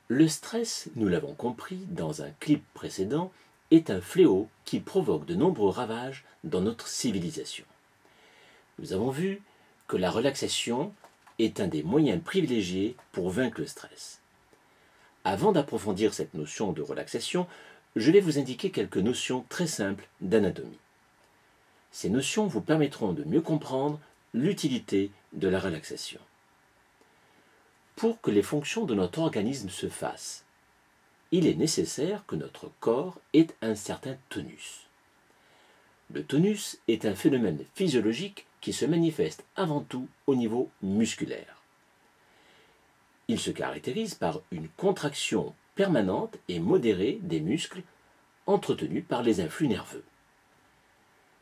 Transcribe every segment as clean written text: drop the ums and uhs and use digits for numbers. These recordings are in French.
Le stress, nous l'avons compris dans un clip précédent, est un fléau qui provoque de nombreux ravages dans notre civilisation. Nous avons vu que la relaxation est un des moyens privilégiés pour vaincre le stress. Avant d'approfondir cette notion de relaxation, je vais vous indiquer quelques notions très simples d'anatomie. Ces notions vous permettront de mieux comprendre l'utilité de la relaxation. Pour que les fonctions de notre organisme se fassent, il est nécessaire que notre corps ait un certain tonus. Le tonus est un phénomène physiologique qui se manifeste avant tout au niveau musculaire. Il se caractérise par une contraction permanente et modérée des muscles entretenus par les influx nerveux.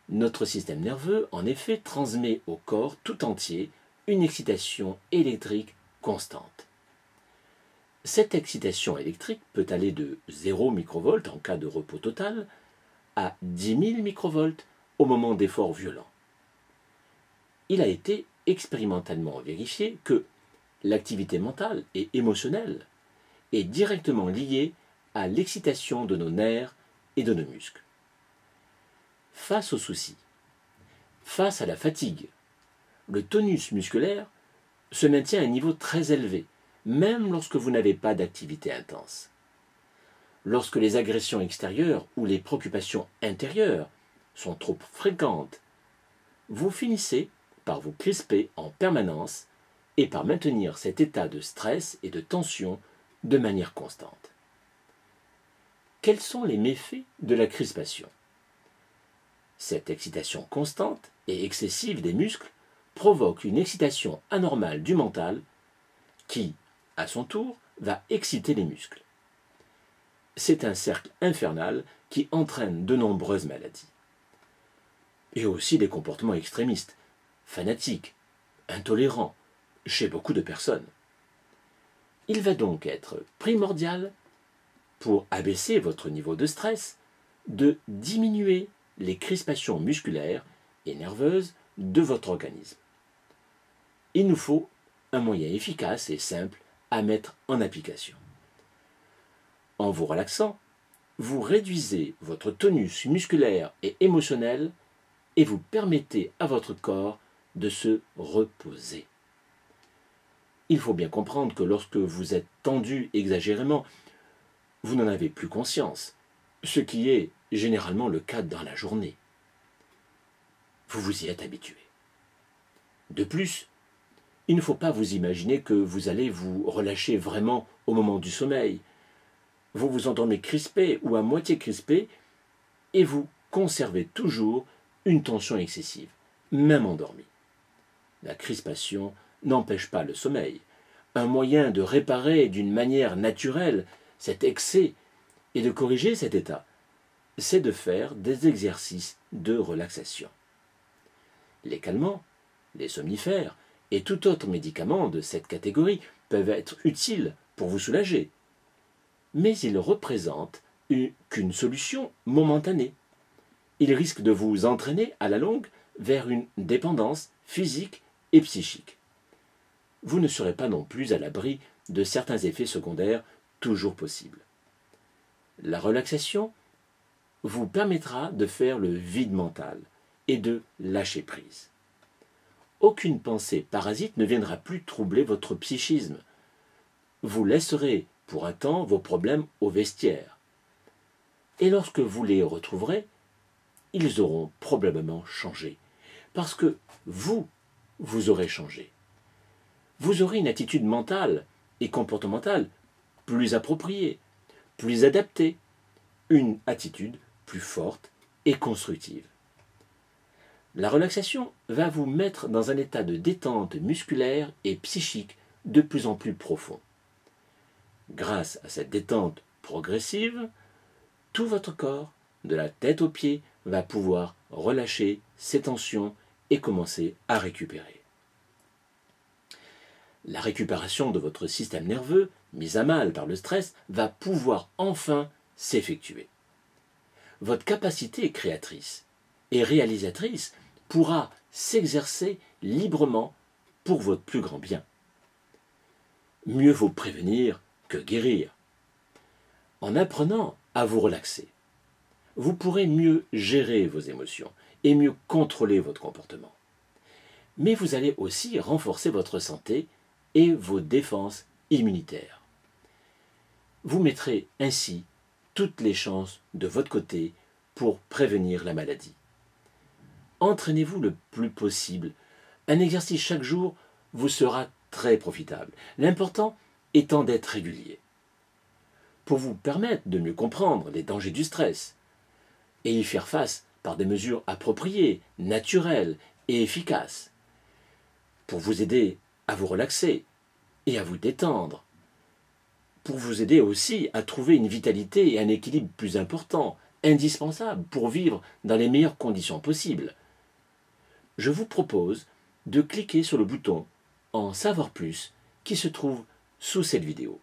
Notre système nerveux, en effet, transmet au corps tout entier une excitation électrique constante. Cette excitation électrique peut aller de 0 microvolts en cas de repos total à 10 000 microvolts au moment d'efforts violents. Il a été expérimentalement vérifié que l'activité mentale et émotionnelle est directement liée à l'excitation de nos nerfs et de nos muscles. Face aux soucis, face à la fatigue, le tonus musculaire se maintient à un niveau très élevé, même lorsque vous n'avez pas d'activité intense. Lorsque les agressions extérieures ou les préoccupations intérieures sont trop fréquentes, vous finissez par vous crisper en permanence et par maintenir cet état de stress et de tension de manière constante. Quels sont les méfaits de la crispation? Cette excitation constante et excessive des muscles provoque une excitation anormale du mental qui, à son tour, va exciter les muscles. C'est un cercle infernal qui entraîne de nombreuses maladies. Et aussi des comportements extrémistes, fanatiques, intolérants, chez beaucoup de personnes. Il va donc être primordial, pour abaisser votre niveau de stress, de diminuer les crispations musculaires et nerveuses de votre organisme. Il nous faut un moyen efficace et simple à mettre en application. En vous relaxant, vous réduisez votre tonus musculaire et émotionnel et vous permettez à votre corps de se reposer. Il faut bien comprendre que lorsque vous êtes tendu exagérément, vous n'en avez plus conscience, ce qui est généralement le cas dans la journée. Vous vous y êtes habitué. De plus, il ne faut pas vous imaginer que vous allez vous relâcher vraiment au moment du sommeil. Vous vous endormez crispé ou à moitié crispé et vous conservez toujours une tension excessive, même endormi. La crispation n'empêche pas le sommeil. Un moyen de réparer d'une manière naturelle cet excès et de corriger cet état, c'est de faire des exercices de relaxation. Les calmants, les somnifères et tout autre médicament de cette catégorie peuvent être utiles pour vous soulager, mais ils représentent qu'une solution momentanée. Ils risquent de vous entraîner à la longue vers une dépendance physique et psychique. Vous ne serez pas non plus à l'abri de certains effets secondaires toujours possibles. La relaxation vous permettra de faire le vide mental et de lâcher prise. Aucune pensée parasite ne viendra plus troubler votre psychisme. Vous laisserez pour un temps vos problèmes au vestiaire. Et lorsque vous les retrouverez, ils auront probablement changé. Parce que vous aurez changé. Vous aurez une attitude mentale et comportementale plus appropriée, plus adaptée, une attitude plus forte et constructive. La relaxation va vous mettre dans un état de détente musculaire et psychique de plus en plus profond. Grâce à cette détente progressive, tout votre corps, de la tête aux pieds, va pouvoir relâcher ses tensions et commencer à récupérer. La récupération de votre système nerveux, mis à mal par le stress, va pouvoir enfin s'effectuer. Votre capacité créatrice et réalisatrice pourra s'exercer librement pour votre plus grand bien. Mieux vaut prévenir que guérir. En apprenant à vous relaxer, vous pourrez mieux gérer vos émotions et mieux contrôler votre comportement. Mais vous allez aussi renforcer votre santé et vos défenses immunitaires. Vous mettrez ainsi toutes les chances de votre côté pour prévenir la maladie. Entraînez-vous le plus possible. Un exercice chaque jour vous sera très profitable. L'important étant d'être régulier. Pour vous permettre de mieux comprendre les dangers du stress et y faire face par des mesures appropriées, naturelles et efficaces. Pour vous aider à vous relaxer et à vous détendre. Pour vous aider aussi à trouver une vitalité et un équilibre plus important, indispensable pour vivre dans les meilleures conditions possibles. Je vous propose de cliquer sur le bouton « En savoir plus » qui se trouve sous cette vidéo.